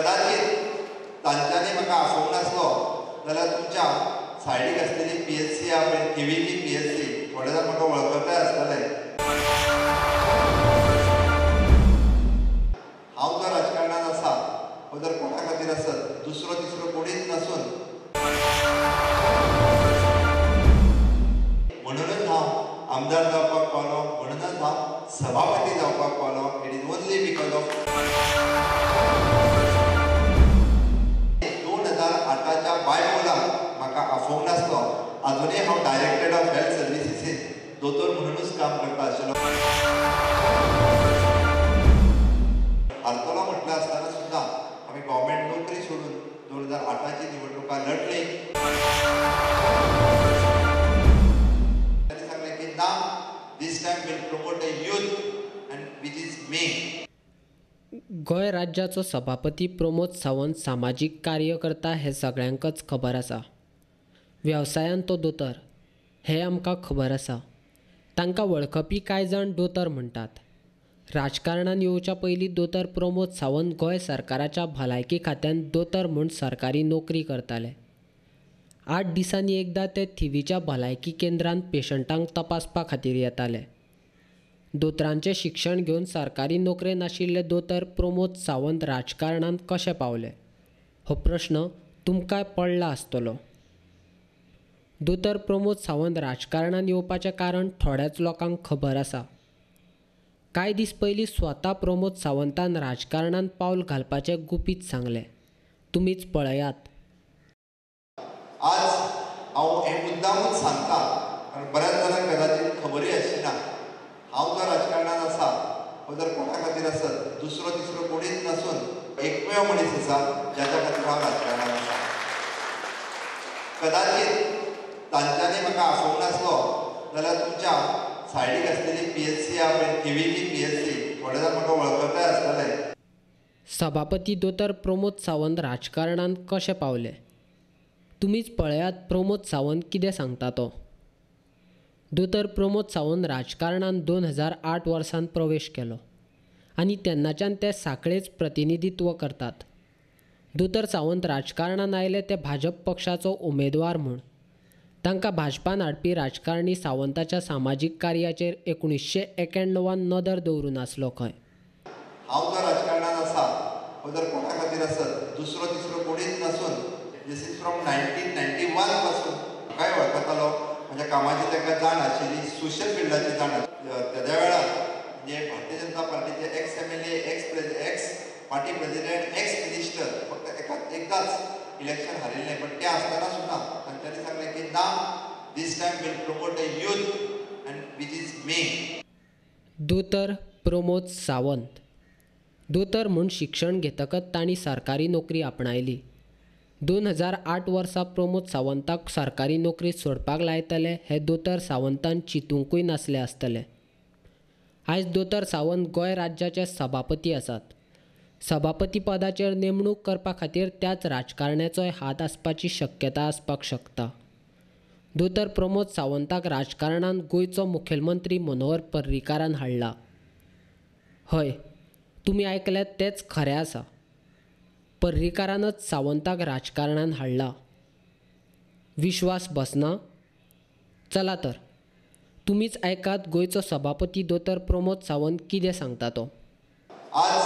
कदाचित तांच्यांनी म्हाका आफोवंक नासलो जाल्यार तुमच्या सायडीक आसलेली PSC TVची PSC थोडे जाण म्हाका वळखताय आसतले। हांव जर राजकारणांत आसा वा जर कोणा खातीर आसत दुसरो तिसरो कोणीच नसून म्हणूनच हांव आमदार जावपाक पावलो, म्हणूनच हांव सभापती जावपाक पावलो। It is only because of 2008च्या बायपोलाक म्हाका आफोवंक नासलो। अजूनय हांव डायरेक्टर ऑफ हेल्थ सर्विसीसीन दोतोर म्हणूनच काम करता आशिल्लो। हारतलो म्हटलं आसतना सुद्दां आमी गव्हर्मेंट नोकरी सोडून 2008ची निवडणुका लढली। त्यांनी सांगलें की ना, this time will promote a youth and which is me. Goem राज्याचो सभापती प्रमोद सावंत सामाजीक कार्यकर्ता हे सगळ्यांकच खबर आसा। वेवसायांत तो दोतोर हें आमकां खबर आसा। तांकां वळखपी कांय जाण दोतोर म्हणटात। राजकारणांत येवच्या पयलीं दोतोर प्रमोद सावंत गोंय सरकाराच्या भलायकी खात्यांत दोतोर म्हूण सरकारी नोकरी करताले। 8 दिसांनी एकदां ते थिवीच्या भलायकी केंद्रांत पेशंटांक तपासपा खातीर येताले। दोतोरांचें शिक्षण घेवन सरकारी नोकरेंत आशिल्ले दोतोर प्रमोद सावंत राजकारणांत कशे पावले हो प्रश्न तुमकांय पडला आसतलो। दोतोर प्रमोद सावंत राजकारणांत येवपाचें कारण थोड्याच लोकांक खबर आसा। कांय दीस पयलीं स्वता प्रमोद सावंतान राजकारणांत पावल घालपाचें गुपीत सांगलें। तुमीच पळयात। आज हांव हें मुद्दामूच सांगता कारण बऱ्याच जाणांक कदाचित खबरूय आसची ना। हांव जर राजकारणांत आसा वा जर कोणा खातीर आसत दुसरो तिसरो कोणीच नसून एकमेव मनीस आसा ज्याच्या खातीर हांव राजकारणांत आसा। कदाचित तांच्यांनी म्हाका आफोवंक नासलो जाल्यार तुमच्या सायडीक आसलेली PSC TVची PSC थोडे जाण म्हाका वळखताय आसतले। सभापती दोतोर प्रमोद सावंत राजकारणांत कशे पावले तुमीच पळयात। प्रमोद सावंत कितें सांगता तो। दोतोर प्रमोद सावंत राजकारणांत 2008 वर्सांत प्रवेश केलो आनी तेन्नाच्यान ते साखळेच प्रतिनिधित्व करतात। दोतोर सावंत राजकारणांत आयले ते भाजप पक्षाचो उमेदवार म्हूण। तांकां भाजपान हाडपी राजकारणी सावंताच्या सामाजीक कार्याचेर 1991 नदर दवरून आसलो खंय। हांव जर राजकारणांत आसा वा जर कोणा खातीर आसत दुसरो तिसरो कोणीच नसून दिस इज फ्रॉम 1991 पासून म्हाकाय वळखतालो। म्हज्या कामाची ताका जाण आशिल्ली, सोशल फिल्डाची जाण आशिल्ली। तेद्या वेळार म्हणजे भारतीय जनता पार्टीचे x MLA, x party president, ex minister फक्त एकदाच इलेक्शन हारिल्लें। पण ते आसतना सुद्दां तांच्यांनी सांगलें की ना, this time will promote a youth and which is me. दोतोर प्रमोद सावंत दोतोर म्हूण शिक्षण घेतकच तांणी सरकारी नोकरी आपणायली। 2008 वर्सा प्रमोद सावंताक सरकारी नोकरी सोडपाक लायतले हें दोतोर सावंतान चिंतूंकूय नासलें आसतलें। आयज दोतोर सावंत गोंय राज्याचे सभापती आसात। सभापती पदाचेर नेमणूक करपा खातीर त्याच राजकारण्याचोय हात आसपाची शक्यता आसपाक शकता। दोतोर प्रमोद सावंताक राजकारणांत गोंयचो मुखेलमंत्री मनोहर पर्रीकारान हाडला। हय, तुमी आयकल्यात तेंच खरें आसा। पर्रीकारानच सावंताक राजकारणांत हाडला। विश्वास बसना? चला तर तुमीच आयकात गोंयचो सभापती दोतोर प्रमोद सावंत कितें सांगता तो। आज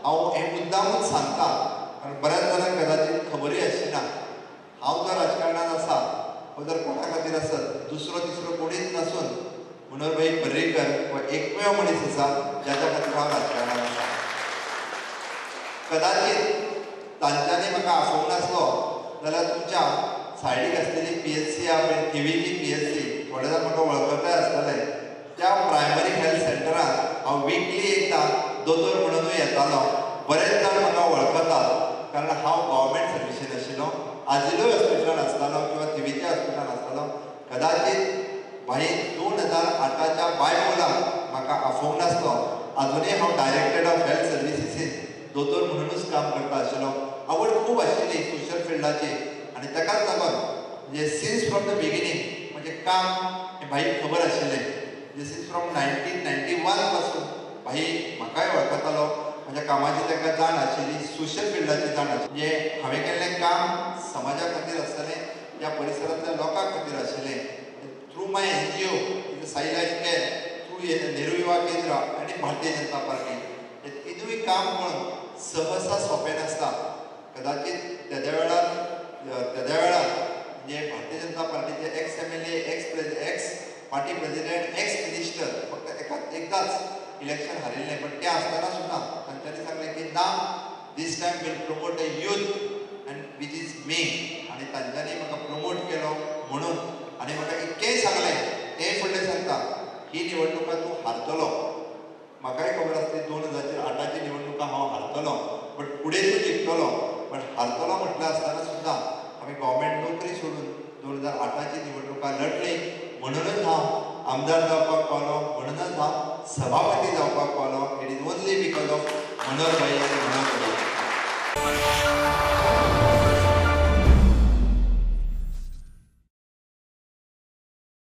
हांव हें मुद्दामूच सांगता कारण बऱ्याच जाणांक कदाचित खबरूय आसची ना। हांव जर राजकारणांत आसा वा जर कोणा खातीर आसत दुसरो तिसरो कोणीच नसून मनोहरभाई पर्रीकर हो एकमेव मनीस आसा ज्याच्या खातीर हांव राजकारणांत आसा। कदाचित तांच्यांनी म्हाका आफोवंक नासलो जाल्यार तुमच्या सायडीक आसलेली PSC TVची PSC थोडे जाण म्हाका वळखताय आसतले। त्या प्रायमरी हेल्थ सेंटरांत हांव विकली एकदां दोतोर म्हणूनय येतालो। बरेच जाण म्हाका वळखतात कारण हांव गव्हर्मेंट सर्विसीन आशिल्लो, आजिलोय हॉस्पिटलांत आसतालो किंवा थिवीच्या हॉस्पिटलांत आसतालो। कदाचित भाईन 2008च्या बायपोलाक म्हाका आफोवंक नासलो। अजूनय हांव डायरेक्टर ऑफ हेल्थ सर्विसीसीन दोतोर म्हणूनच काम करता आशिल्लो। आवड खूब आशिल्ली सोशल फिल्डाची आनी ताकाच लागून म्हणजे सिन्स फ्रॉम द बिगिनींग म्हणजे काम हें भाईक खबर आशिल्लें। दिस इज फ्रॉम 1991 पासून भाई म्हाकाय वळखतालो, म्हज्या कामाची ताका जाण आशिल्ली, सोशल फिल्डाची जाण आशिल्ली. म्हणजे हांवें केल्लें काम समाजा खातीर आसतलें, ह्या परिसरांतल्या लोकां खातीर आशिल्लें. थ्रू माय NGO Sai life care, through Nehru युवा केंद्र आनी भारतीय जनता पार्टी, हे तिनूय काम म्हणून सहसा सोंपें नासता. कदाचित त्याच्या वेळार म्हणजे भारतीय जनता पार्टीचे x MLA, x party president, ex minister फक्त एकदाच इलेक्शन हारिल्लें. पण ते आसतना सुद्दां तांच्यांनी सांगलें की ना, this time will promote a youth and which is me. आनी तांच्यांनी म्हाका प्रमोट केलो म्हणून. आनी म्हाका इतकेंय सांगलें, तें फुडलें सांगता, ही निवडणुका तूं हारतलो. म्हाकाय खबर आसली 2008ची निवडणुका हांव हारतलो, बट फुडें तूं जिखतलो. पण हारतलो म्हटलें आसतना सुद्दां हांवें गव्हर्मेंट नोकरी सोडून 2008ची निवडणुका लढली. म्हणूनच हांव आमदार जावपाक पावलो, म्हणूनच हांव सभापती जावपाक पावलो. It is only because of Manohar भाई आनी मनोहर भाई.